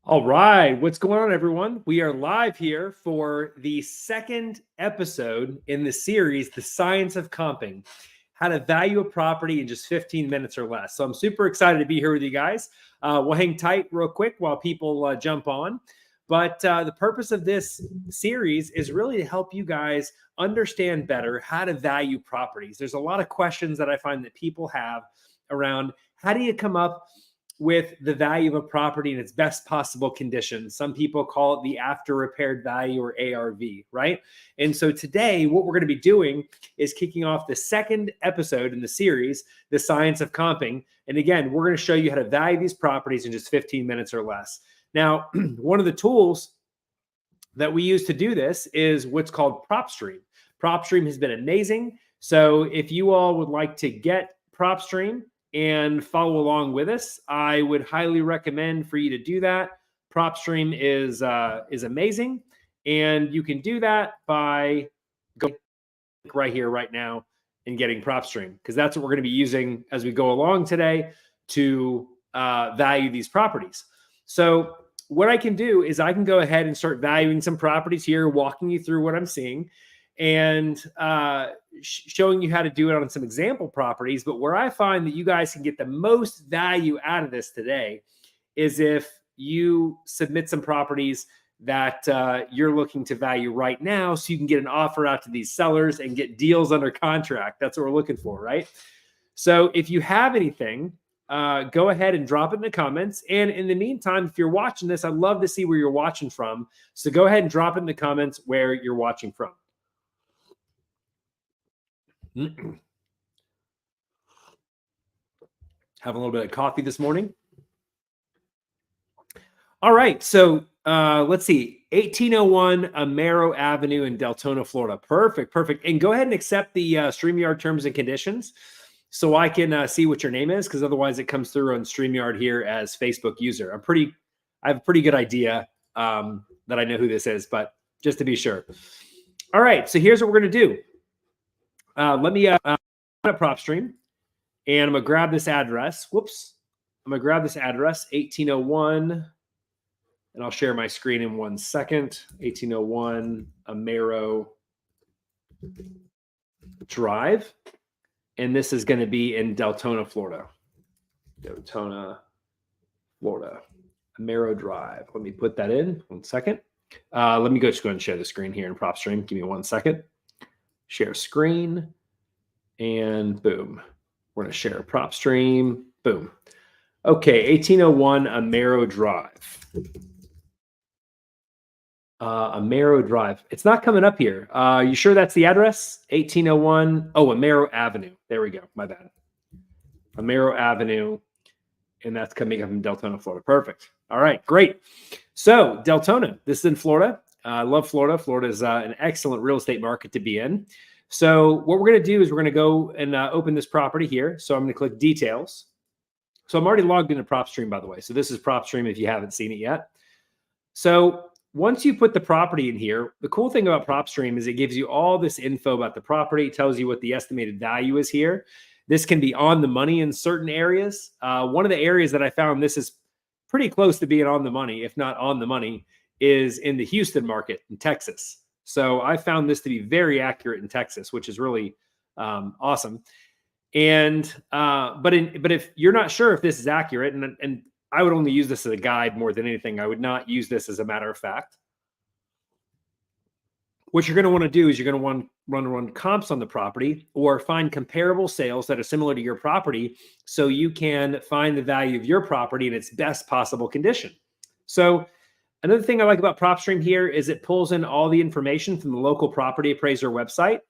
All right, what's going on, everyone? We are live here for the second episode in the series, The Science of Comping, how to value a property in just 15 minutes or less. So I'm super excited to be here with you guys. We'll hang tight real quick while people jump on. But the purpose of this series is really to help you guys understand better how to value properties. There's a lot of questions that I find that people have around how do you come up with the value of a property in its best possible condition. Some people call it the after repaired value, or ARV, right? And so today, what we're going to be doing is kicking off the second episode in the series, The Science of Comping. And again, we're going to show you how to value these properties in just 15 minutes or less. Now, one of the tools that we use to do this is what's called PropStream. PropStream has been amazing. So if you all would like to get PropStream and follow along with us, I would highly recommend for you to do that. PropStream is amazing, and you can do that by going right here, right now, and getting PropStream, because that's what we're going to be using as we go along today to value these properties. So what I can do is I can go ahead and start valuing some properties here, walking you through what I'm seeing, and showing you how to do it on some example properties. But where I find that you guys can get the most value out of this today is if you submit some properties that you're looking to value right now, so you can get an offer out to these sellers and get deals under contract. That's what we're looking for, right? So if you have anything, go ahead and drop it in the comments. And in the meantime, if you're watching this, I'd love to see where you're watching from. So go ahead and drop it in the comments where you're watching from. Have a little bit of coffee this morning. All right, so let's see, 1801 Amaro Avenue in Deltona, Florida. Perfect. And go ahead and accept the StreamYard terms and conditions so I can see what your name is, because otherwise it comes through on StreamYard here as Facebook user. I have a pretty good idea that I know who this is, but just to be sure. All right, so here's what we're going to do. Let me PropStream, and I'm gonna grab this address. Whoops, I'm gonna grab this address, 1801, and I'll share my screen in 1 second. 1801 Amaro Drive, and this is going to be in Deltona, Florida. Deltona, Florida, Amaro Drive. Let me put that in 1 second. Let me just go and share the screen here in PropStream. Give me 1 second. Share screen, and boom. We're going to share a PropStream. Boom. Okay, 1801 Amaro Drive. Amaro Drive. It's not coming up here. You sure that's the address? 1801. Oh, Amaro Avenue. There we go. My bad. Amaro Avenue. And that's coming up in Deltona, Florida. Perfect. All right, great. So Deltona, this is in Florida. I love Florida. Florida is an excellent real estate market to be in. So what we're going to do is we're going to go and open this property here. So I'm going to click details. So I'm already logged into PropStream, by the way. So this is PropStream if you haven't seen it yet. So once you put the property in here, the cool thing about PropStream is it gives you all this info about the property. It tells you what the estimated value is here. This can be on the money in certain areas. One of the areas that I found this is pretty close to being on the money, if not on the money, is in the Houston market in Texas. So I found this to be very accurate in Texas, which is really awesome. And but if you're not sure if this is accurate, and I would only use this as a guide more than anything, I would not use this as a matter of fact. What you're going to want to do is you're going to want to run comps on the property or find comparable sales that are similar to your property, so you can find the value of your property in its best possible condition. So another thing I like about PropStream here is it pulls in all the information from the local property appraiser website.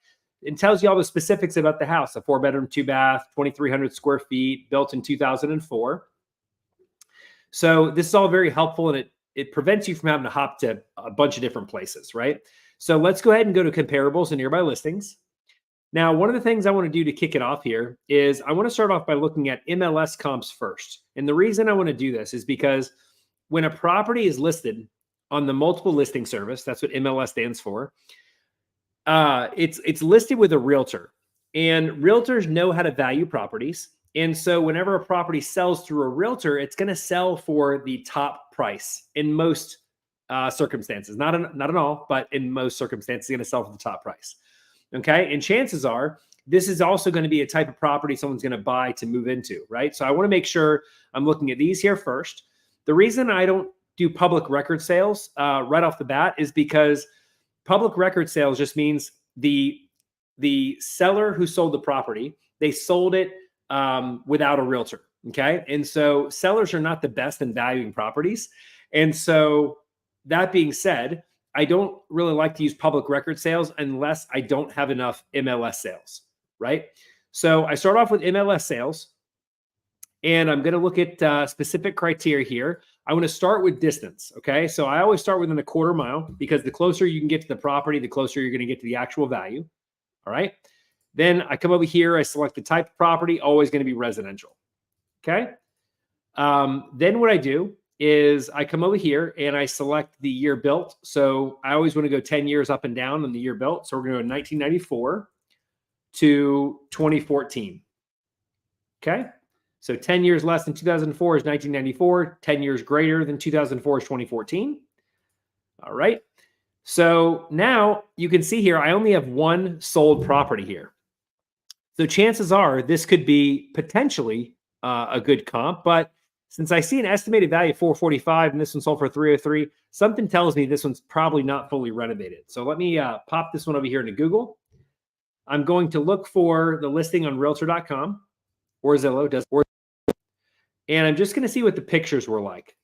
It tells you all the specifics about the house: a 4-bedroom, 2-bath, 2,300 square feet, built in 2004. So this is all very helpful, and it prevents you from having to hop to a bunch of different places, right? So let's go ahead and go to comparables and nearby listings. Now, one of the things I want to do to kick it off here is I want to start off by looking at MLS comps first. And the reason I want to do this is because when a property is listed on the multiple listing service, that's what MLS stands for, it's listed with a realtor. And realtors know how to value properties. And so whenever a property sells through a realtor, it's going to sell for the top price in most circumstances. Not in all, but in most circumstances, it's going to sell for the top price. Okay. And chances are this is also going to be a type of property someone's going to buy to move into, right? So I want to make sure I'm looking at these here first. The reason I don't do public record sales right off the bat is because public record sales just means the seller who sold the property, they sold it without a realtor. Okay. And so sellers are not the best in valuing properties. And so that being said, I don't really like to use public record sales unless I don't have enough MLS sales, right? So I start off with MLS sales, and I'm going to look at specific criteria here. I want to start with distance, okay? So I always start within a quarter mile because the closer you can get to the property, the closer you're going to get to the actual value, all right? Then I come over here, I select the type of property, always going to be residential, okay? Then what I do is I come over here and I select the year built. So I always want to go 10 years up and down on the year built. So we're going to go 1994 to 2014. Okay. So 10 years less than 2004 is 1994. 10 years greater than 2004 is 2014. All right. So now you can see here, I only have one sold property here. So chances are this could be potentially a good comp, but since I see an estimated value of 445 and this one sold for 303, something tells me this one's probably not fully renovated. So let me pop this one over here into Google. I'm going to look for the listing on realtor.com or Zillow, and I'm just going to see what the pictures were like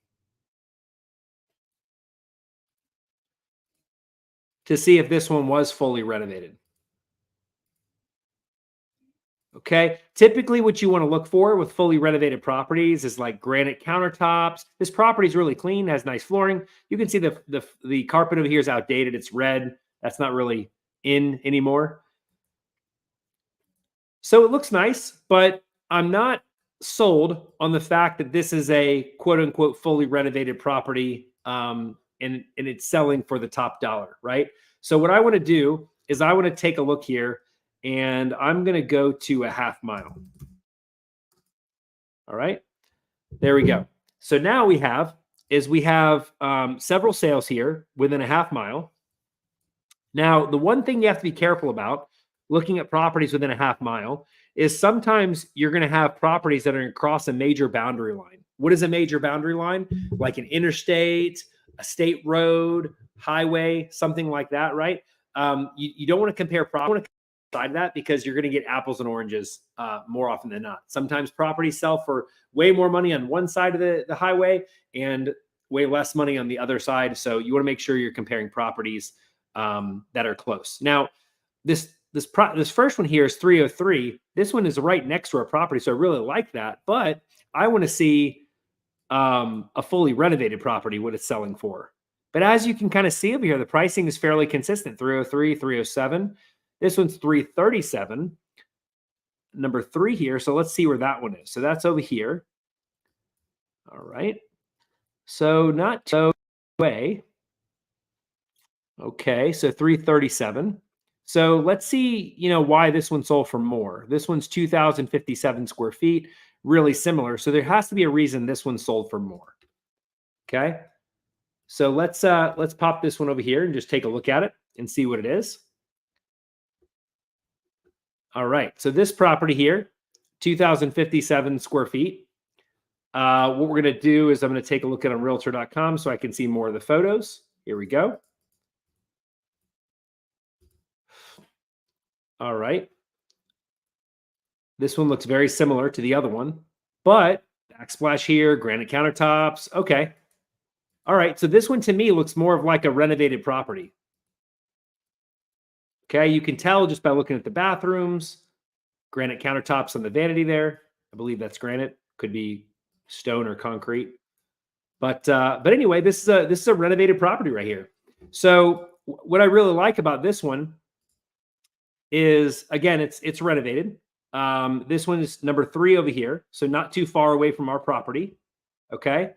to see if this one was fully renovated. Okay. Typically what you want to look for with fully renovated properties is like granite countertops. This property is really clean, has nice flooring. You can see the carpet over here is outdated. It's red. That's not really in anymore. So it looks nice, but I'm not sold on the fact that this is a quote unquote fully renovated property and it's selling for the top dollar, right? So what I want to do is I want to take a look here, and I'm going to go to a half mile. All right, there we go. So now we have several sales here within a half mile. Now, the one thing you have to be careful about looking at properties within a half mile is sometimes you're going to have properties that are across a major boundary line. What is a major boundary line? Like an interstate, a state road, highway, something like that, right? You don't want to compare property side of that because you're going to get apples and oranges more often than not. Sometimes properties sell for way more money on one side of the highway and way less money on the other side. So you want to make sure you're comparing properties that are close. Now, this first one here is 303. This one is right next to our property, so I really like that. But I want to see a fully renovated property, what it's selling for. But as you can kind of see over here, the pricing is fairly consistent: 303, 307. This one's 337, number 3 here. So let's see where that one is. So that's over here. All right. So not so way. Okay. So 337. So let's see, why this one sold for more. This one's 2,057 square feet, really similar. So there has to be a reason this one sold for more. Okay. So let's pop this one over here and just take a look at it and see what it is. All right. So this property here, 2,057 square feet. What we're going to do is I'm going to take a look at on realtor.com so I can see more of the photos. Here we go. All right. This one looks very similar to the other one, but backsplash here, granite countertops. Okay. All right. So this one to me looks more of like a renovated property. Okay. You can tell just by looking at the bathrooms, granite countertops on the vanity there. I believe that's granite. Could be stone or concrete. But anyway, this is a renovated property right here. So what I really like about this one is, again, it's renovated. This one is number 3 over here, so not too far away from our property. Okay.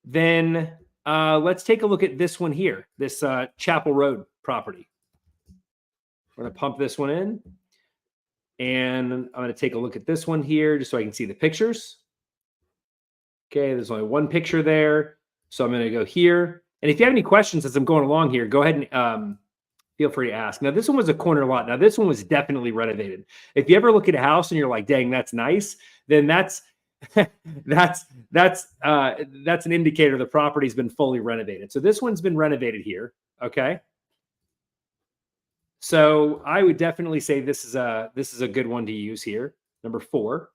Then let's take a look at this one here, this Chapel Road property. We're going to pump this one in. And I'm going to take a look at this one here just so I can see the pictures. Okay, there's only one picture there. So I'm going to go here. And if you have any questions as I'm going along here, go ahead and feel free to ask. Now, this one was a corner lot. Now, this one was definitely renovated. If you ever look at a house and you're like, dang, that's nice, then that's that's an indicator the property's been fully renovated. So this one's been renovated here. Okay. So I would definitely say this is a good one to use here. Number 4.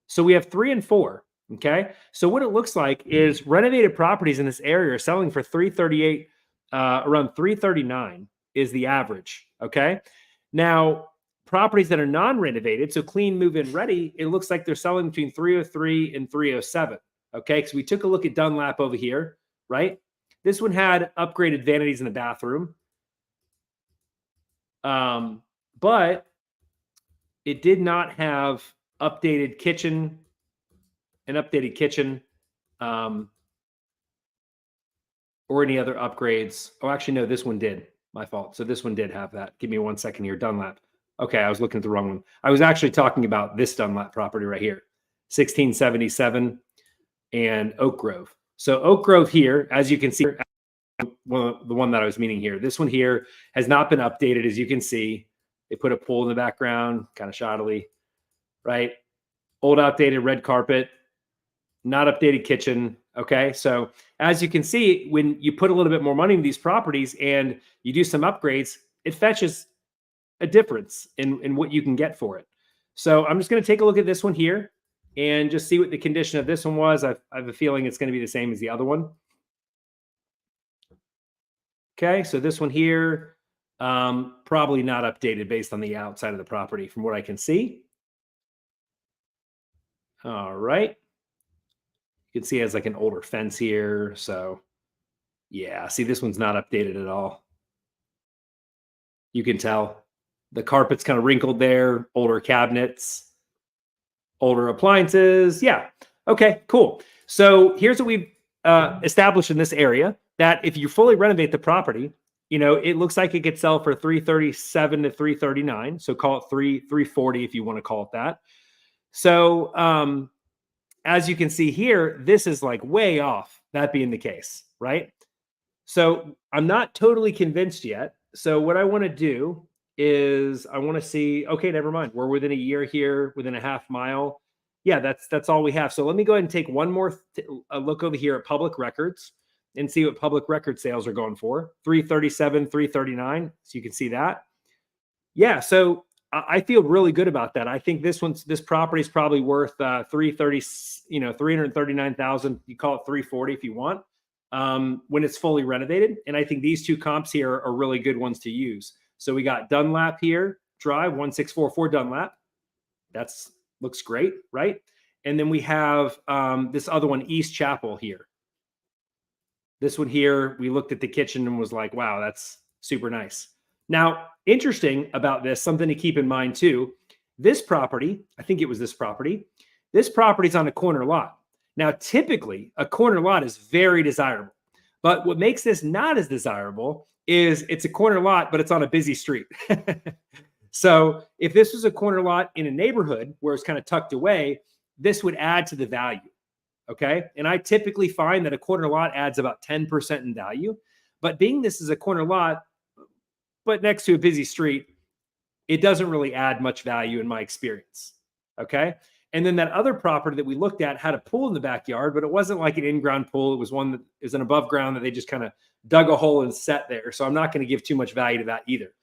So we have 3 and 4. Okay. So what it looks like is renovated properties in this area are selling for 338, around 339 is the average. Okay. Now, properties that are non-renovated, so clean, move-in ready, it looks like they're selling between 303 and 307. Okay. So we took a look at Dunlap over here, right? This one had upgraded vanities in the bathroom. But it did not have updated kitchen, or any other upgrades. Oh, actually, no, this one did. My fault. So this one did have that. Give me 1 second here. Dunlap. Okay, I was looking at the wrong one. I was actually talking about this Dunlap property right here, 1677 and Oak Grove. So Oak Grove here, as you can see, the one that I was meaning here. This one here has not been updated, as you can see. They put a pool in the background, kind of shoddily, right? Old, outdated red carpet, not updated kitchen. Okay. So as you can see, when you put a little bit more money in these properties and you do some upgrades, it fetches a difference in what you can get for it. So I'm just going to take a look at this one here and just see what the condition of this one was. I have a feeling it's going to be the same as the other one. Okay. So this one here, probably not updated based on the outside of the property from what I can see. All right. You can see it has like an older fence here. So yeah, see, this one's not updated at all. You can tell the carpet's kind of wrinkled there, older cabinets, older appliances. Yeah. Okay, cool. So here's what we've established in this area, that if you fully renovate the property, you know, it looks like it could sell for 337 to 339. So call it 340 if you want to call it that. So as you can see here, this is like way off, that being the case, right? So I'm not totally convinced yet. So what I want to do is I want to see, okay, never mind. We're within a year here, within a half mile. Yeah, that's all we have. So let me go ahead and take one more look over here at public records and see what public record sales are going for. 337, 339. So you can see that. Yeah, so I feel really good about that. I think this property is probably worth 339,000. You call it 340 if you want, when it's fully renovated. And I think these two comps here are really good ones to use. So we got Dunlap here, Drive 1644 Dunlap. That's looks great, right? And then we have this other one, East Chapel here. This one here, we looked at the kitchen and was like, wow, that's super nice. Now, interesting about this, something to keep in mind too, this property, I think it was this property is on a corner lot. Now, typically, a corner lot is very desirable. But what makes this not as desirable is it's a corner lot, but it's on a busy street. So if this was a corner lot in a neighborhood where it's kind of tucked away, this would add to the value. Okay. And I typically find that a corner lot adds about 10% in value. But being this is a corner lot, but next to a busy street, it doesn't really add much value in my experience. Okay. And then that other property that we looked at had a pool in the backyard, but it wasn't like an in-ground pool. It was one that is an above ground that they just kind of dug a hole and set there. So I'm not going to give too much value to that either.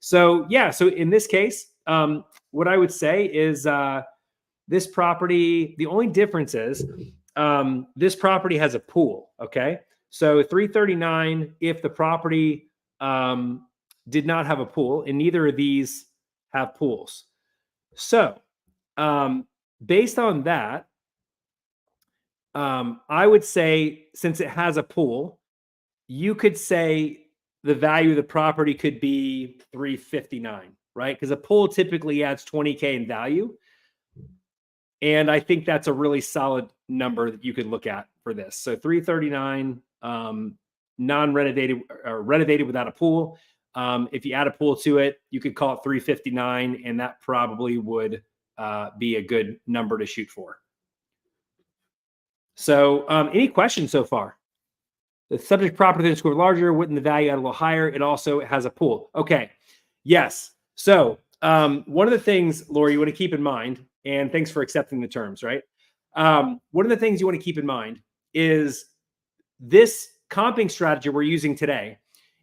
So yeah, so in this case, what I would say is this property, the only difference is this property has a pool. Okay. So 339, if the property did not have a pool, and neither of these have pools. So based on that, I would say, since it has a pool, you could say the value of the property could be 359, right? Because a pool typically adds 20K in value. And I think that's a really solid number that you could look at for this. So 339, non-renovated or renovated without a pool. If you add a pool to it, you could call it 359, and that probably would be a good number to shoot for. So any questions so far? The subject property then scored larger, wouldn't the value add a little higher? It also has a pool. Okay. Yes. So one of the things, Lori, you want to keep in mind, and thanks for accepting the terms, right? One of the things you want to keep in mind is this comping strategy we're using today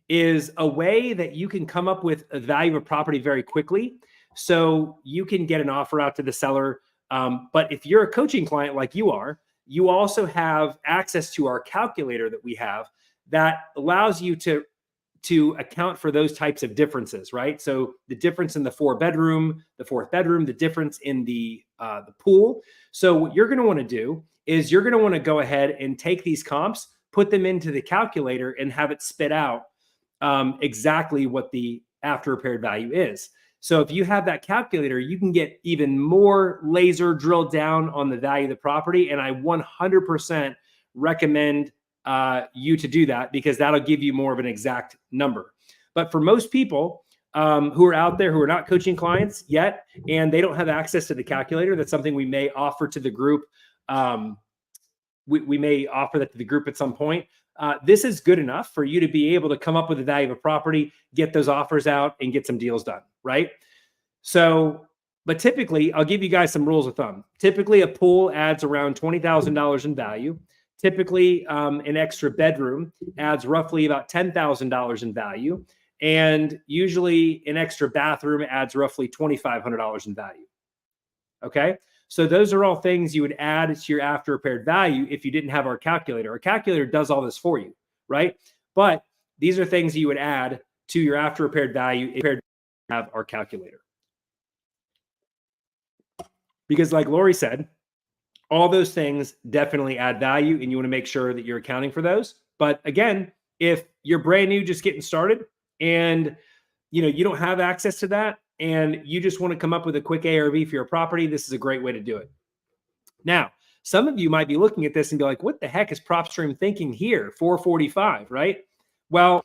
is a way that you can come up with a value of a property very quickly. So you can get an offer out to the seller. But if you're a coaching client like you are, you also have access to our calculator that we have that allows you to account for those types of differences, right? So the difference in the fourth bedroom, the difference in the pool. So what you're going to want to do is you're going to want to go ahead and take these comps, put them into the calculator, and have it spit out exactly what the after repaired value is. So if you have that calculator, you can get even more laser drilled down on the value of the property. And I 100% recommend you to do that because that'll give you more of an exact number. But for most people who are out there who are not coaching clients yet, and they don't have access to the calculator, that's something we may offer to the group. We may offer that to the group at some point. This is good enough for you to be able to come up with the value of a property, get those offers out, and get some deals done, right? So, but typically, I'll give you guys some rules of thumb. Typically, a pool adds around $20,000 in value. Typically, an extra bedroom adds roughly about $10,000 in value. And usually, an extra bathroom adds roughly $2,500 in value. Okay? So those are all things you would add to your after repaired value if you didn't have our calculator. Our calculator does all this for you, right? But these are things you would add to your after repaired value if you have our calculator. Because like Lori said, all those things definitely add value and you want to make sure that you're accounting for those. But again, if you're brand new, just getting started and you don't have access to that, and you just want to come up with a quick ARV for your property, this is a great way to do it. Now, some of you might be looking at this and be like, what the heck is PropStream thinking here? 445, right? Well,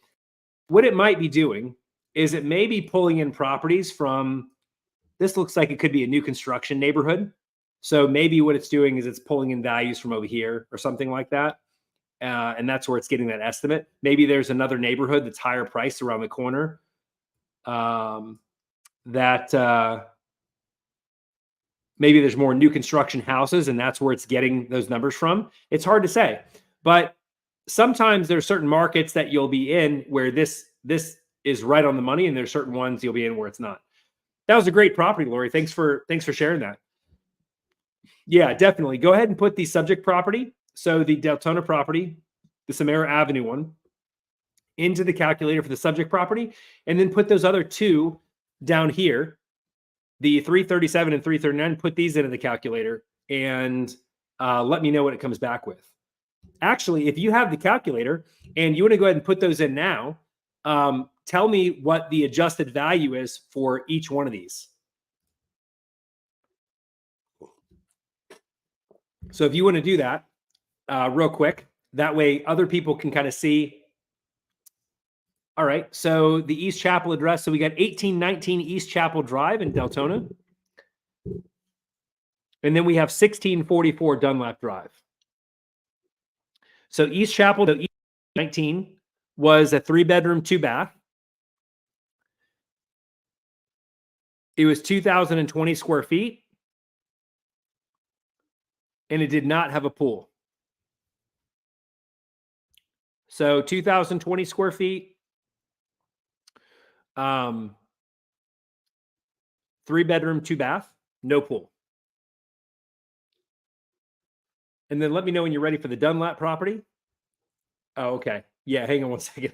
what it might be doing is it may be pulling in properties from, this looks like it could be a new construction neighborhood. So maybe what it's doing is it's pulling in values from over here or something like that. And that's where it's getting that estimate. Maybe there's another neighborhood that's higher priced around the corner. Maybe there's more new construction houses and that's where it's getting those numbers from. It's hard to say, but sometimes there's certain markets that you'll be in where this is right on the money, and there's certain ones you'll be in where it's not. That was a great property, Lori. Thanks for sharing that. Yeah, definitely. Go ahead and put the subject property, so the Deltona property, the Samara Avenue one, into the calculator for the subject property, and then put those other two down here, the 337 and 339, put these into the calculator and let me know what it comes back with. Actually, if you have the calculator and you want to go ahead and put those in now, tell me what the adjusted value is for each one of these. So if you want to do that real quick, that way other people can kind of see. All right, so the East Chapel address. So we got 1819 East Chapel Drive in Deltona. And then we have 1644 Dunlap Drive. So East Chapel, 19 was a 3-bedroom, 2-bath. It was 2,020 square feet. And it did not have a pool. So 2,020 square feet. 3-bedroom, 2-bath, no pool. And then let me know when you're ready for the Dunlap property. Oh, okay. Yeah, hang on one second.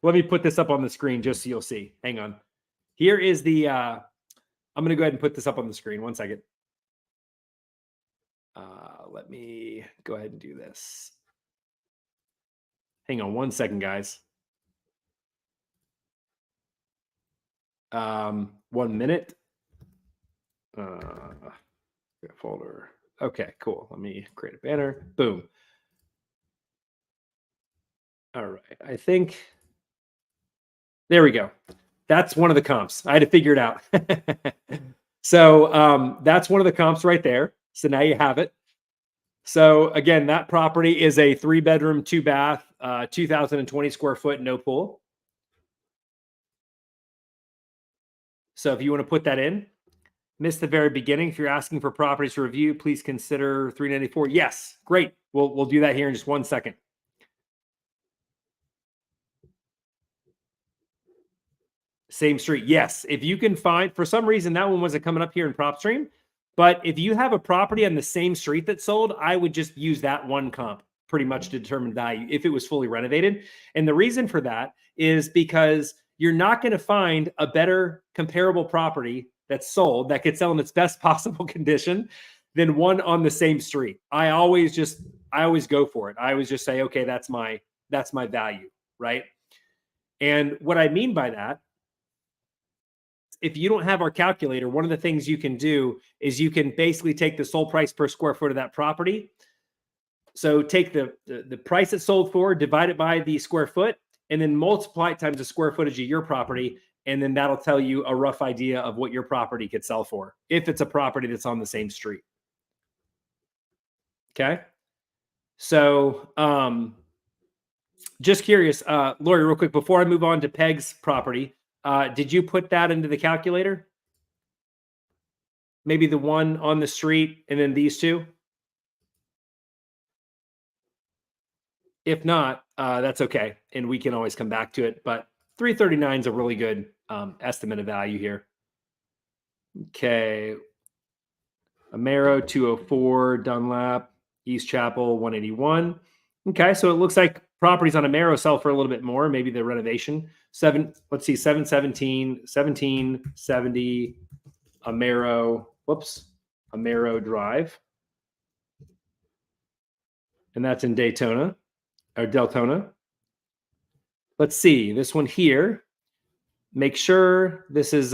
Let me put this up on the screen just so you'll see. Hang on. Here is the, I'm going to go ahead and put this up on the screen. One second. Let me go ahead and do this. Hang on one second, guys. 1 minute. Folder. Okay, cool. Let me create a banner. Boom. All right. I think There we go. That's one of the comps. I had to figure it out. So that's one of the comps right there. So now you have it. So again, that property is a 3-bedroom, 2-bath, 2,020 square foot, no pool. So if you want to put that in, missed the very beginning. If you're asking for properties to review, please consider 394. Yes, great. We'll do that here in just 1 second. Same street. Yes. If you can find, for some reason, that one wasn't coming up here in PropStream, but if you have a property on the same street that sold, I would just use that one comp pretty much to determine value if it was fully renovated. And the reason for that is because you're not going to find a better comparable property that's sold that could sell in its best possible condition than one on the same street. I always go for it. I always just say, okay, that's my value, right? And what I mean by that, if you don't have our calculator, one of the things you can do is you can basically take the sold price per square foot of that property. So take the price it sold for, divide it by the square foot, and then multiply it times the square footage of your property. And then that'll tell you a rough idea of what your property could sell for if it's a property that's on the same street. Okay. So just curious, Lori, real quick, before I move on to Peg's property, did you put that into the calculator? Maybe the one on the street and then these two? If not, that's okay. And we can always come back to it. But 339 is a really good estimate of value here. Okay. Amero, 204, Dunlap, East Chapel, 181. Okay, so it looks like properties on Amero sell for a little bit more. Maybe the renovation. 717, 1770, Amero Drive. And that's in Daytona or Deltona. Let's see this one here. Make sure this is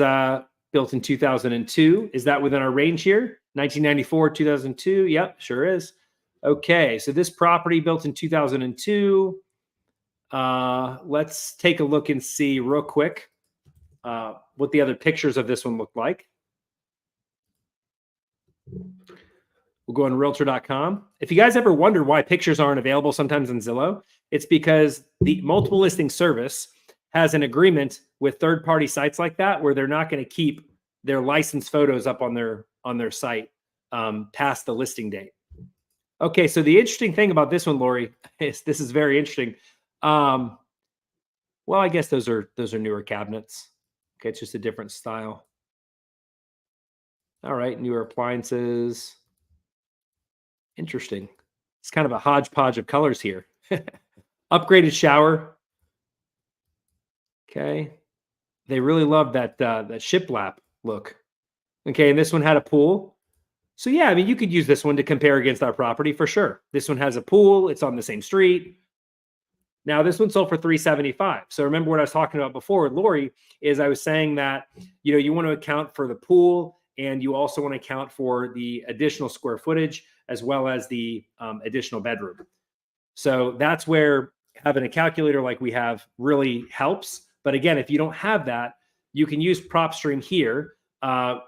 built in 2002. Is that within our range here? 1994, 2002. Yep, sure is. Okay, so this property built in 2002. Let's take a look and see real quick what the other pictures of this one look like. We'll go on realtor.com. If you guys ever wonder why pictures aren't available sometimes in Zillow, it's because the multiple listing service has an agreement with third-party sites like that where they're not going to keep their licensed photos up on their site past the listing date. Okay, so the interesting thing about this one, Lori, is this is very interesting. Well, I guess those are newer cabinets. Okay, it's just a different style. All right, newer appliances. Interesting. It's kind of a hodgepodge of colors here. Upgraded shower. Okay. They really love that shiplap look. Okay, and this one had a pool. So yeah, I mean, you could use this one to compare against our property for sure. This one has a pool. It's on the same street. Now this one sold for $375. So remember what I was talking about before with Lori is I was saying that, you know, you want to account for the pool and you also want to account for the additional square footage as well as the additional bedroom. So that's where having a calculator like we have really helps. But again, if you don't have that, you can use PropStream here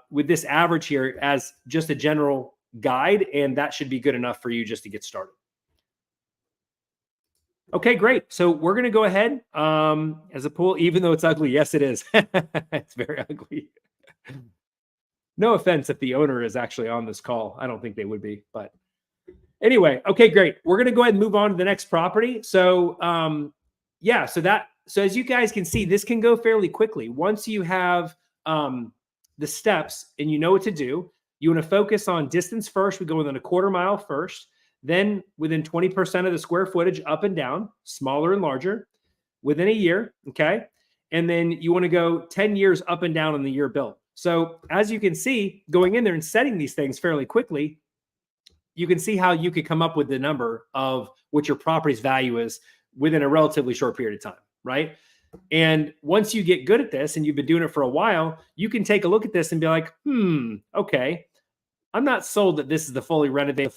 with this average here as just a general guide, and that should be good enough for you just to get started. Okay, great. So we're going to go ahead as a pool, even though it's ugly. Yes, it is. It's very ugly. No offense if the owner is actually on this call. I don't think they would be, but anyway, okay, great. We're going to go ahead and move on to the next property. So yeah, so as you guys can see, this can go fairly quickly. Once you have the steps and you know what to do, you want to focus on distance first. We go within a quarter mile first, then within 20% of the square footage up and down, smaller and larger, within a year, okay? And then you want to go 10 years up and down on the year built. So as you can see, going in there and setting these things fairly quickly, you can see how you could come up with the number of what your property's value is within a relatively short period of time, right? And once you get good at this and you've been doing it for a while, you can take a look at this and be like, okay, I'm not sold that this is the fully renovated,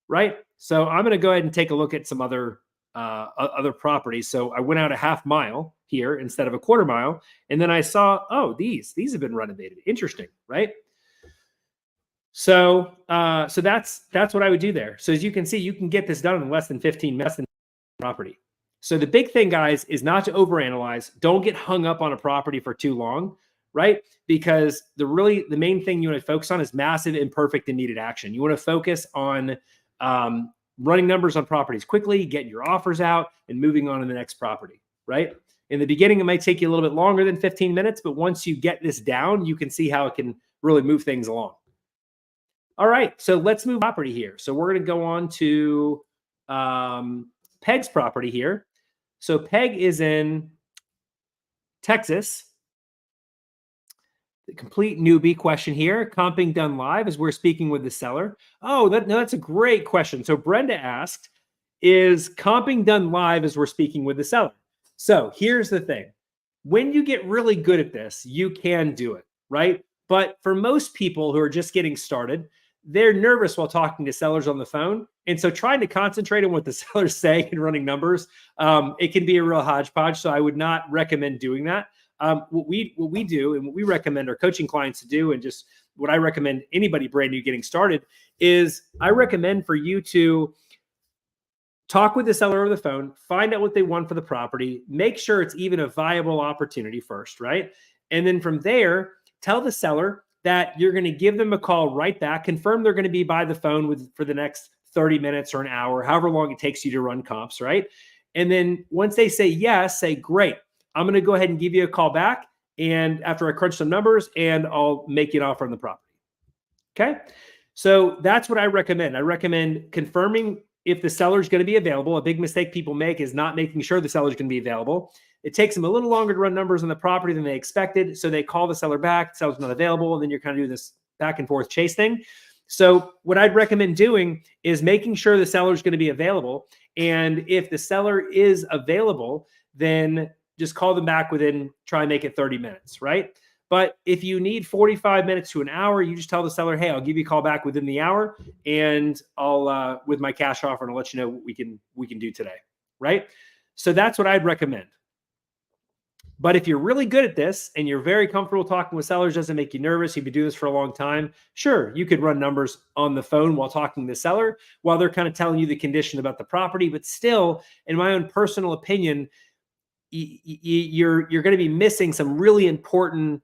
right? So I'm going to go ahead and take a look at some other other properties. So I went out a half mile here instead of a quarter mile. And then I saw, oh, these have been renovated. Interesting, right? So that's what I would do there. So as you can see, you can get this done in less than 15 minutes in property. So the big thing, guys, is not to overanalyze. Don't get hung up on a property for too long, right? Because the main thing you want to focus on is massive, imperfect, and needed action. You want to focus on running numbers on properties quickly, getting your offers out, and moving on to the next property, right? In the beginning, it might take you a little bit longer than 15 minutes, but once you get this down, you can see how it can really move things along. All right, so let's move property here. So we're going to go on to Peg's property here. So Peg is in Texas. The complete newbie question here. Comping done live as we're speaking with the seller. Oh, that's a great question. So Brenda asked, is comping done live as we're speaking with the seller? So here's the thing. When you get really good at this, you can do it, right? But for most people who are just getting started, they're nervous while talking to sellers on the phone. And so trying to concentrate on what the seller's saying and running numbers, it can be a real hodgepodge. So I would not recommend doing that. What we do and what we recommend our coaching clients to do, and just what I recommend anybody brand new getting started, is I recommend for you to talk with the seller over the phone, find out what they want for the property, make sure it's even a viable opportunity first, right? And then from there, tell the seller that you're going to give them a call right back, confirm they're going to be by the phone for the next 30 minutes or an hour, however long it takes you to run comps, right? And then once they say yes, say, great, I'm going to go ahead and give you a call back. And after I crunch some numbers, and I'll make you an offer on the property. Okay. So that's what I recommend. I recommend confirming if the seller is going to be available. A big mistake people make is not making sure the seller is going to be available. It takes them a little longer to run numbers on the property than they expected. So they call the seller back, the seller's not available, and then you're kind of doing this back and forth chase thing. So what I'd recommend doing is making sure the seller is going to be available. And if the seller is available, then just call them back try and make it 30 minutes, right? But if you need 45 minutes to an hour, you just tell the seller, hey, I'll give you a call back within the hour, and I'll, with my cash offer, and I'll let you know what we can do today, right? So that's what I'd recommend. But if you're really good at this and you're very comfortable talking with sellers, doesn't make you nervous, you've been doing this for a long time, sure, you could run numbers on the phone while talking to the seller while they're kind of telling you the condition about the property. But still, in my own personal opinion, you're going to be missing some really important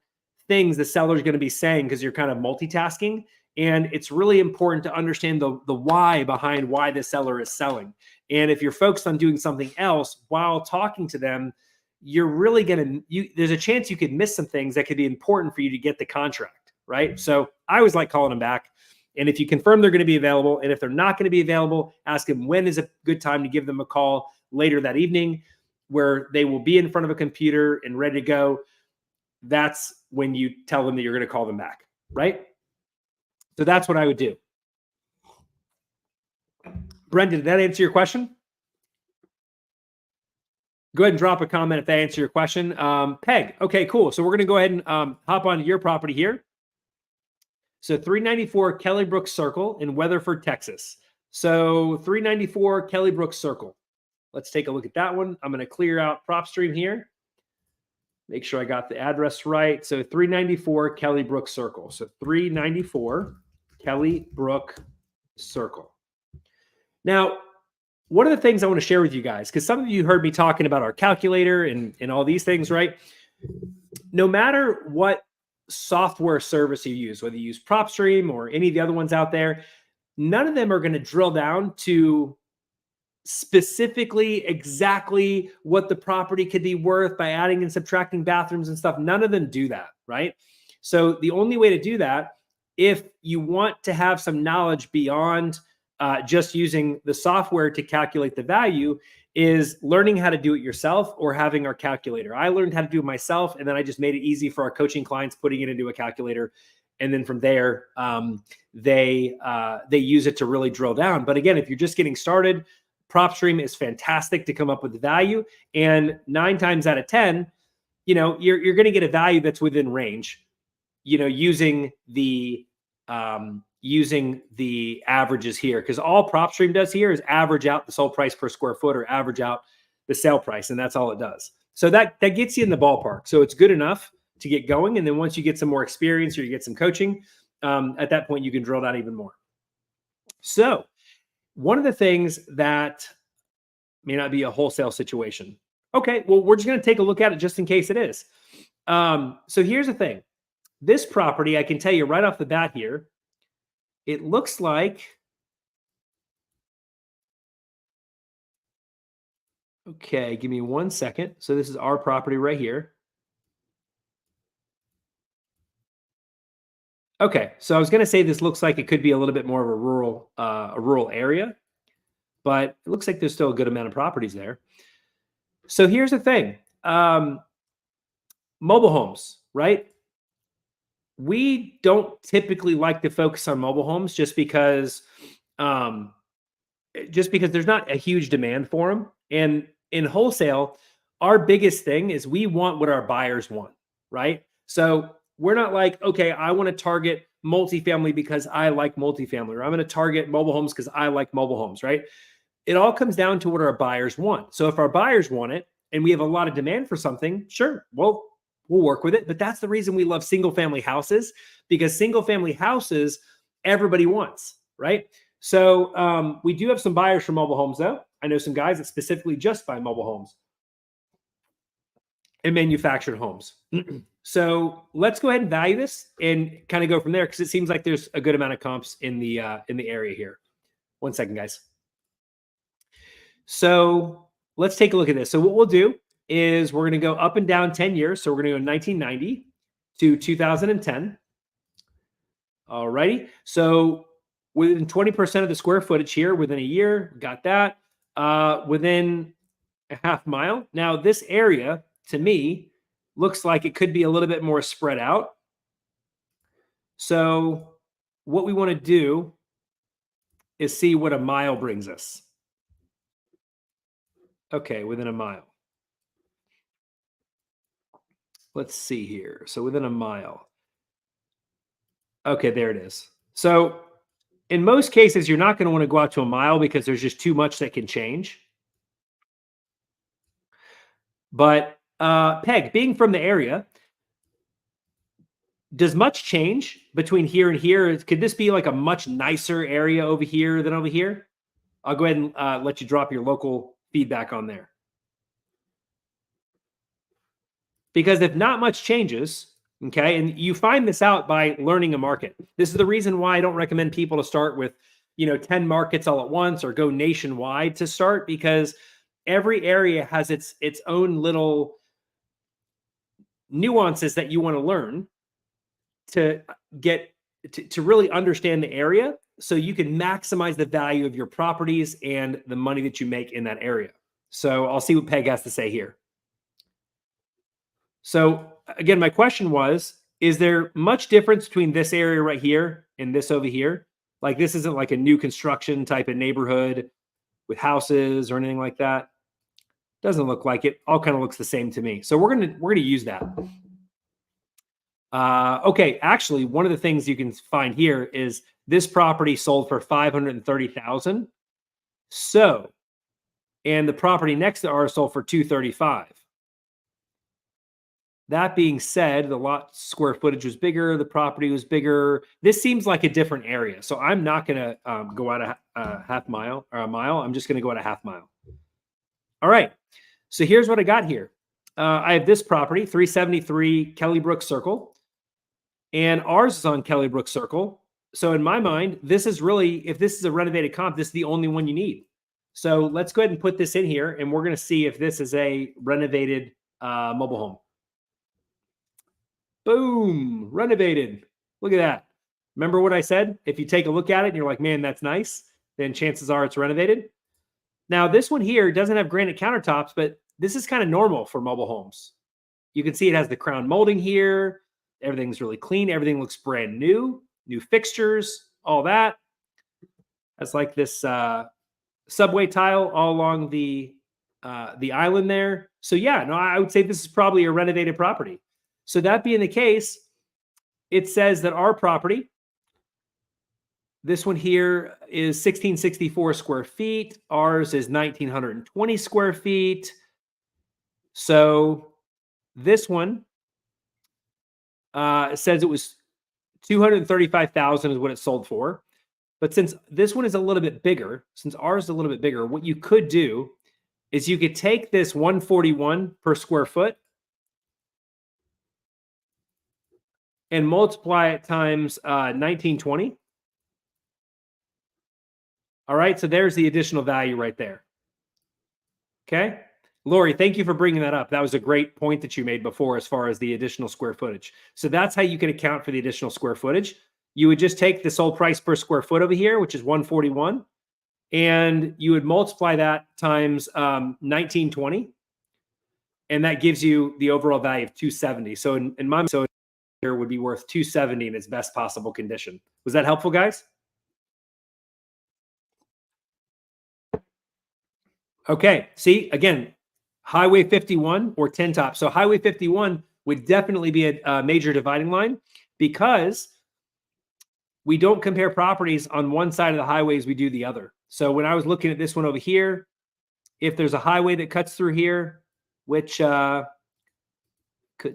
things the seller's going to be saying because you're kind of multitasking. And it's really important to understand the why behind why the seller is selling. And if you're focused on doing something else while talking to them, you're really there's a chance you could miss some things that could be important for you to get the contract, right? So I always like calling them back. And if you confirm they're going to be available, and if they're not going to be available, ask them when is a good time to give them a call later that evening where they will be in front of a computer and ready to go. That's when you tell them that you're going to call them back, right? So that's what I would do. Brendan, did that answer your question? Go ahead and drop a comment if that answers your question. Peg, okay, cool. So we're going to go ahead and hop onto your property here. So 394 Kelly Brook Circle in Weatherford, Texas. So 394 Kelly Brook Circle. Let's take a look at that one. I'm going to clear out PropStream here. Make sure I got the address right. So 394 Kelly Brook Circle. So 394 Kelly Brook Circle. Now, one of the things I want to share with you guys, because some of you heard me talking about our calculator and all these things, right? No matter what software service you use, whether you use PropStream or any of the other ones out there, none of them are going to drill down to specifically exactly what the property could be worth by adding and subtracting bathrooms and stuff. None of them do that, right? So the only way to do that, if you want to have some knowledge beyond just using the software to calculate the value, is learning how to do it yourself or having our calculator. I learned how to do it myself, and then I just made it easy for our coaching clients, putting it into a calculator. And then from there, they use it to really drill down. But again, if you're just getting started, PropStream is fantastic to come up with the value. And 9 times out of 10, you're going to get a value that's within range, using the using the averages here, because all PropStream does here is average out the sold price per square foot or average out the sale price, and that's all it does. So that gets you in the ballpark. So it's good enough to get going. And then once you get some more experience or you get some coaching, at that point, you can drill down even more. So one of the things that may not be a wholesale situation. Okay, well, we're just going to take a look at it just in case it is. So here's the thing. This property, I can tell you right off the bat here, it looks like, okay, give me 1 second. So this is our property right here. Okay, so I was going to say this looks like it could be a little bit more of a rural area, but it looks like there's still a good amount of properties there. So here's the thing. Mobile homes, right? We don't typically like to focus on mobile homes just because there's not a huge demand for them. And in wholesale, our biggest thing is we want what our buyers want, right? So we're not like, okay, I want to target multifamily because I like multifamily, or I'm going to target mobile homes because I like mobile homes, right? It all comes down to what our buyers want. So if our buyers want it and we have a lot of demand for something, sure, well, we'll work with it. But that's the reason we love single family houses, because single family houses, everybody wants, right? So we do have some buyers for mobile homes, though. I know some guys that specifically just buy mobile homes and manufactured homes. So let's go ahead and value this and kind of go from there, because it seems like there's a good amount of comps in the area here. 1 second, guys. So let's take a look at this. So what we'll do is we're going to go up and down 10 years. So we're going to go 1990 to 2010. All righty. So within 20% of the square footage here within a year, got that. Within a half mile. Now this area to me looks like it could be a little bit more spread out. So what we want to do is see what a mile brings us. Okay, within a mile. Let's see here. So within a mile. Okay, there it is. So in most cases, you're not going to want to go out to a mile because there's just too much that can change. But Peg, being from the area, does much change between here and here? Could this be like a much nicer area over here than over here? I'll go ahead and let you drop your local feedback on there. Because if not much changes, okay, and you find this out by learning a market. This is the reason why I don't recommend people to start with, 10 markets all at once or go nationwide to start, because every area has its own little nuances that you want to learn to get to really understand the area, so you can maximize the value of your properties and the money that you make in that area. So I'll see what Peg has to say here. So again, my question was, is there much difference between this area right here and this over here? Like this isn't like a new construction type of neighborhood with houses or anything like that. Doesn't look like it. All kind of looks the same to me. So we're gonna use that. Okay, actually, one of the things you can find here is this property sold for $530,000. So, and the property next to ours sold for $235,000. That being said, the lot square footage was bigger, the property was bigger. This seems like a different area. So I'm not going to go out a half mile or a mile. I'm just going to go out a half mile. All right. So here's what I got here. I have this property, 373 Kellybrook Circle. And ours is on Kellybrook Circle. So in my mind, this is really, if this is a renovated comp, this is the only one you need. So let's go ahead and put this in here, and we're going to see if this is a renovated mobile home. Boom, renovated. Look at that. Remember what I said? If you take a look at it and you're like, man, that's nice, then chances are it's renovated. Now, this one here doesn't have granite countertops, but this is kind of normal for mobile homes. You can see it has the crown molding here. Everything's really clean. Everything looks brand new. New fixtures, all that. That's like this subway tile all along the island there. So yeah, no, I would say this is probably a renovated property. So that being the case, it says that our property This one here is 1664 square feet. Ours is 1920 square feet. So this one says it was 235,000 is what it sold for. But since this one is a little bit bigger, since ours is a little bit bigger, what you could do is you could take this 141 per square foot and multiply it times 1920. All right, so there's the additional value right there. Okay. Lori, thank you for bringing that up. That was a great point that you made before as far as the additional square footage. So that's how you can account for the additional square footage. You would just take the sold price per square foot over here, which is 141, and you would multiply that times 1920, and that gives you the overall value of 270. So in my mind, here would be worth 270 in its best possible condition. Was that helpful, guys? Okay. See, again, Highway 51 or 10 top. So Highway 51 would definitely be a major dividing line because we don't compare properties on one side of the highways, we do the other. So when I was looking at this one over here, if there's a highway that cuts through here, which couldn't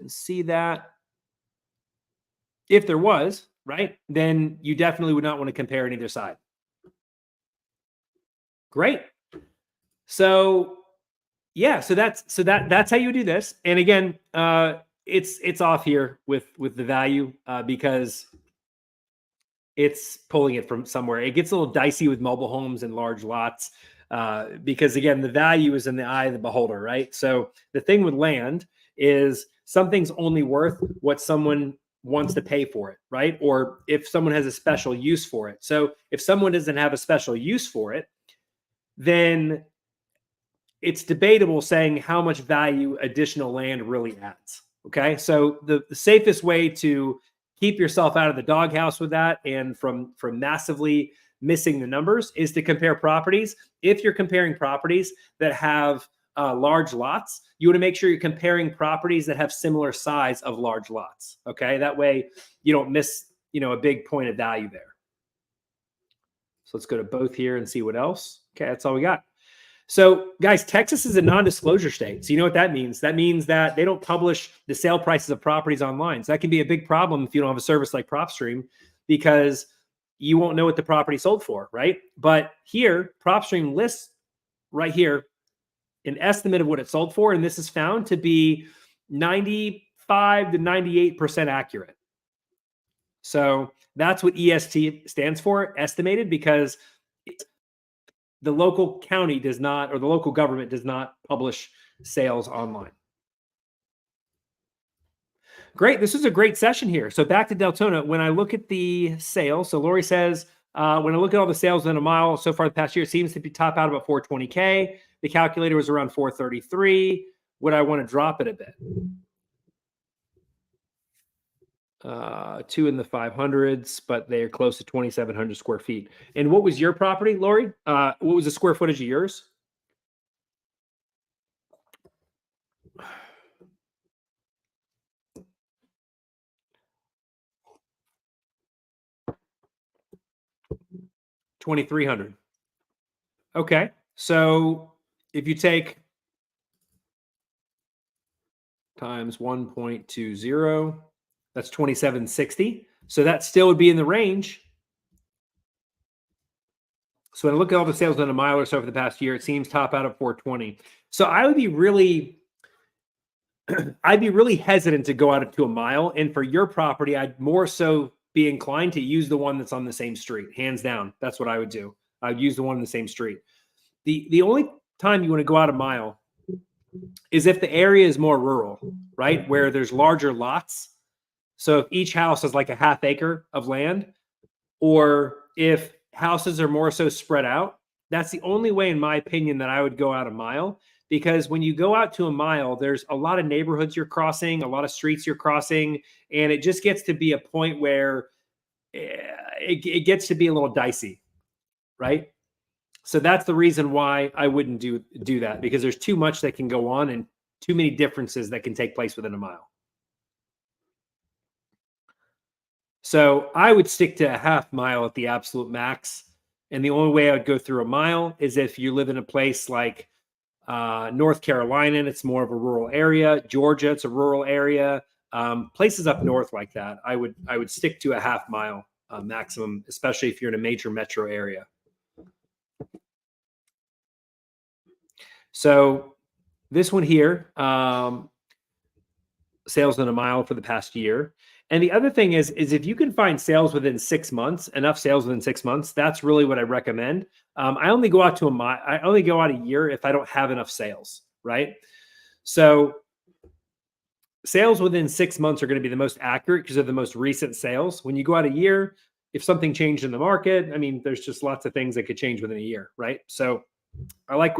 see that. If there was, right, then you definitely would not want to compare on either side. Great. So yeah, so that's how you do this. And again, it's off here with the value because it's pulling it from somewhere. It gets a little dicey with mobile homes and large lots because again, the value is in the eye of the beholder, right? So the thing with land is something's only worth what someone wants to pay for it, right? Or if someone has a special use for it. So if someone doesn't have a special use for it, then it's debatable saying how much value additional land really adds. Okay. So the safest way to keep yourself out of the doghouse with that and from massively missing the numbers is to compare properties. If you're comparing properties that have large lots, you want to make sure you're comparing properties that have similar size of large lots. Okay. That way you don't miss, a big point of value there. So let's go to both here and see what else. Okay. That's all we got. So guys, Texas is a non-disclosure state. So you know what that means? That means that they don't publish the sale prices of properties online. So that can be a big problem if you don't have a service like PropStream because you won't know what the property sold for, right? But here, PropStream lists right here an estimate of what it sold for, and this is found to be 95 to 98% accurate. So that's what EST stands for, estimated, because the local county does not, or the local government does not publish sales online. Great. This is a great session here. So back to Deltona. When I look at the sales, so Lori says, when I look at all the sales in a mile so far the past year, it seems to be top out about 420K. The calculator was around 433. Would I want to drop it a bit? 2 in the 500s, but they're close to 2,700 square feet. And what was your property, Lori? What was the square footage of yours? $2,300. Okay, so if you take times 1.20, that's 2,760. So that still would be in the range. So when I look at all the sales done a mile or so over the past year, it seems top out of 420. So I would be really, I'd be really hesitant to go out to a mile. And for your property, I'd more so be inclined to use the one that's on the same street. Hands down, that's what I would do. I'd use the one on the same street. The only time you want to go out a mile is if the area is more rural, right? Where there's larger lots. So if each house has like a half acre of land, or if houses are more so spread out, that's the only way, in my opinion, that I would go out a mile. Because when you go out to a mile, there's a lot of neighborhoods you're crossing, a lot of streets you're crossing, and it just gets to be a point where it gets to be a little dicey, right? So that's the reason why I wouldn't do that, because there's too much that can go on and too many differences that can take place within a mile. So I would stick to a half mile at the absolute max. And the only way I would go through a mile is if you live in a place like North Carolina, and it's more of a rural area. Georgia, it's a rural area. Places up north like that, I would stick to a half mile maximum, especially if you're in a major metro area. So this one here, sales in a mile for the past year. And the other thing is if you can find sales within 6 months, enough sales within 6 months, that's really what I recommend. I only go out to a mile. I only go out a year if I don't have enough sales, right? So sales within 6 months are going to be the most accurate because they're the most recent sales. When you go out a year, if something changed in the market, I mean, there's just lots of things that could change within a year, right? So I like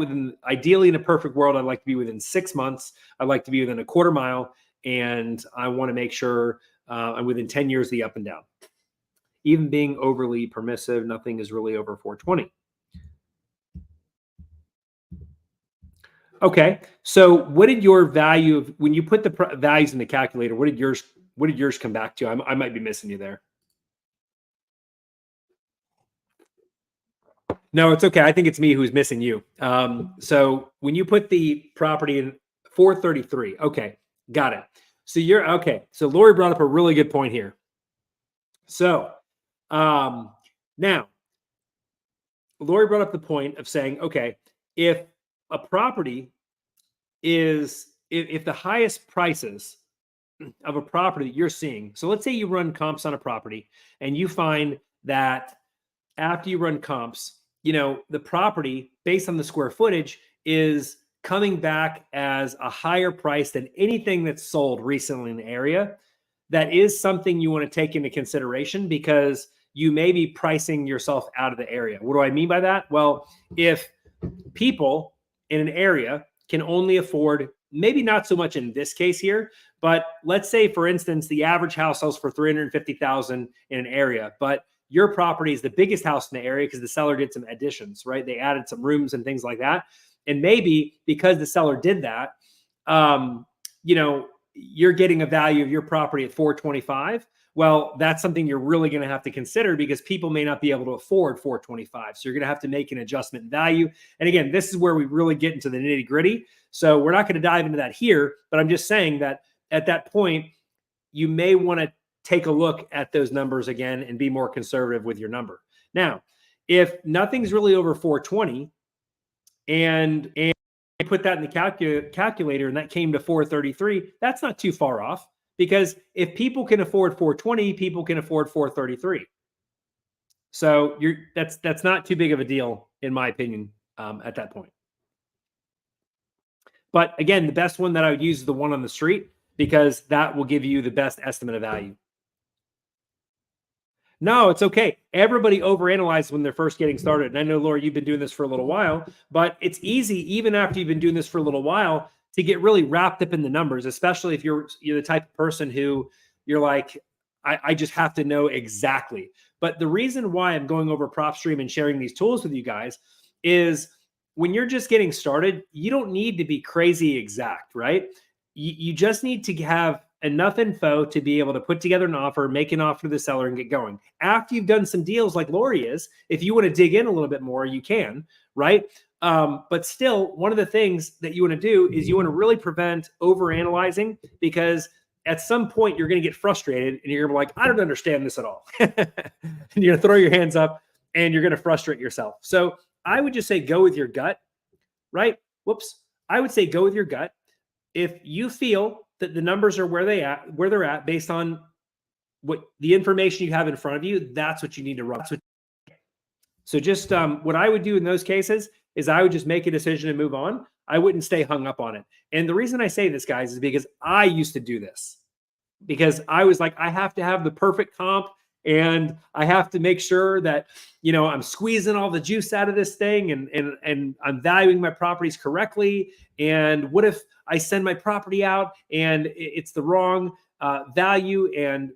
ideally in a perfect world, I'd like to be within 6 months. I'd like to be within a quarter mile. And I want to make sure I'm within 10 years of the up and down. Even being overly permissive, nothing is really over 420. Okay, so what did your value of when you put the values in the calculator? What did yours come back to? I might be missing you there. No, it's okay. I think it's me who's missing you. So when you put the property in 433, okay, got it. So you're okay. So Lori brought up a really good point here. So now Lori brought up the point of saying, okay, if a property is if the highest prices of a property that you're seeing, so let's say you run comps on a property and you find that after you run comps, the property based on the square footage is coming back as a higher price than anything that's sold recently in the area. That is something you want to take into consideration because you may be pricing yourself out of the area. What do I mean by that? Well, if people in an area can only afford, maybe not so much in this case here, but let's say, for instance, the average house sells for $350,000 in an area, but your property is the biggest house in the area because the seller did some additions, right? They added some rooms and things like that. And maybe because the seller did that, you're getting a value of your property at 425. Well, that's something you're really going to have to consider because people may not be able to afford 425. So you're going to have to make an adjustment in value. And again, this is where we really get into the nitty gritty. So we're not going to dive into that here, but I'm just saying that at that point, you may want to take a look at those numbers again and be more conservative with your number. Now, if nothing's really over 420 and you put that in the calculator and that came to 433, that's not too far off because if people can afford 420, people can afford 433. So that's not too big of a deal, in my opinion, at that point. But again, the best one that I would use is the one on the street because that will give you the best estimate of value. No, it's okay. Everybody overanalyzes when they're first getting started. And I know, Laura, you've been doing this for a little while, but it's easy, even after you've been doing this for a little while, to get really wrapped up in the numbers, especially if you're the type of person who you're like, I just have to know exactly. But the reason why I'm going over PropStream and sharing these tools with you guys is when you're just getting started, you don't need to be crazy exact, right? You just need to have enough info to be able to put together an offer, make an offer to the seller and get going. After you've done some deals like Lori is, if you want to dig in a little bit more, you can, right? But still, one of the things that you want to do is you want to really prevent overanalyzing because at some point you're going to get frustrated and you're going to be like, I don't understand this at all. And you're going to throw your hands up and you're going to frustrate yourself. So I would just say go with your gut, right? I would say go with your gut. If you feel that the numbers are where they're at based on what the information you have in front of you, that's what you need to run. So just what I would do in those cases is I would just make a decision and move on. I wouldn't stay hung up on it. And the reason I say this, guys, is because I used to do this because I was like, I have to have the perfect comp and I have to make sure that, I'm squeezing all the juice out of this thing and I'm valuing my properties correctly. And what if I send my property out and it's the wrong value and,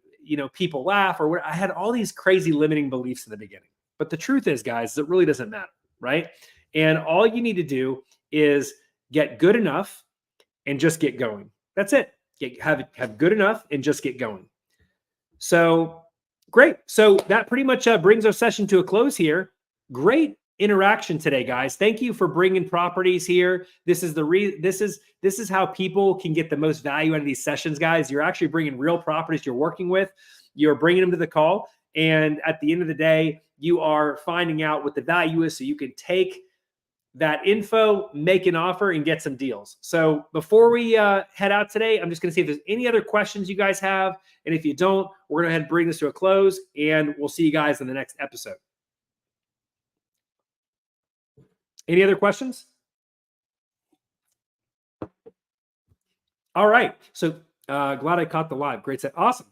people laugh or what? I had all these crazy limiting beliefs in the beginning. But the truth is, guys, it really doesn't matter, right? And all you need to do is get good enough and just get going. That's it. Have good enough and just get going. So Great. So that pretty much brings our session to a close here. Great interaction today, guys. Thank you for bringing properties here. This is this is how people can get the most value out of these sessions, guys. You're actually bringing real properties you're working with. You're bringing them to the call, and at the end of the day, you are finding out what the value is, so you can take that info, make an offer, and get some deals. So before we head out today, I'm just going to see if there's any other questions you guys have. And if you don't, we're going to go ahead and bring this to a close, and we'll see you guys in the next episode. Any other questions? All right. So glad I caught the live. Great set. Awesome.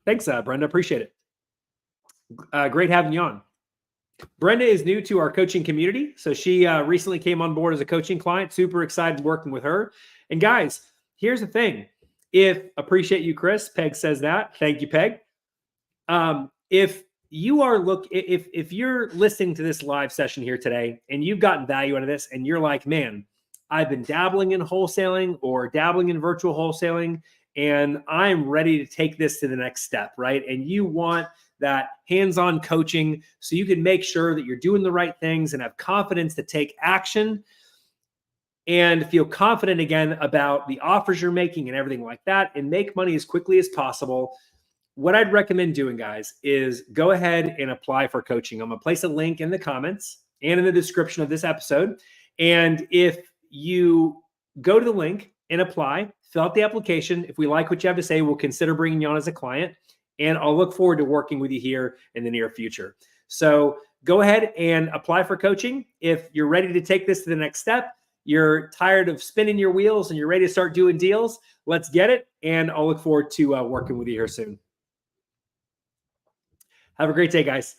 Thanks, Brenda. Appreciate it. Great having you on. Brenda is new to our coaching community. So she recently came on board as a coaching client. Super excited working with her. And guys, here's the thing. Appreciate you, Chris. Peg says that. Thank you, Peg. If you're listening to this live session here today and you've gotten value out of this and you're like, man, I've been dabbling in wholesaling or dabbling in virtual wholesaling, and I'm ready to take this to the next step, right? And you want that hands-on coaching so you can make sure that you're doing the right things and have confidence to take action and feel confident again about the offers you're making and everything like that, and make money as quickly as possible. What I'd recommend doing, guys, is go ahead and apply for coaching. I'm going to place a link in the comments and in the description of this episode. And if you go to the link and apply, fill out the application. If we like what you have to say, we'll consider bringing you on as a client. And I'll look forward to working with you here in the near future. So go ahead and apply for coaching. If you're ready to take this to the next step, you're tired of spinning your wheels and you're ready to start doing deals, let's get it. And I'll look forward to working with you here soon. Have a great day, guys.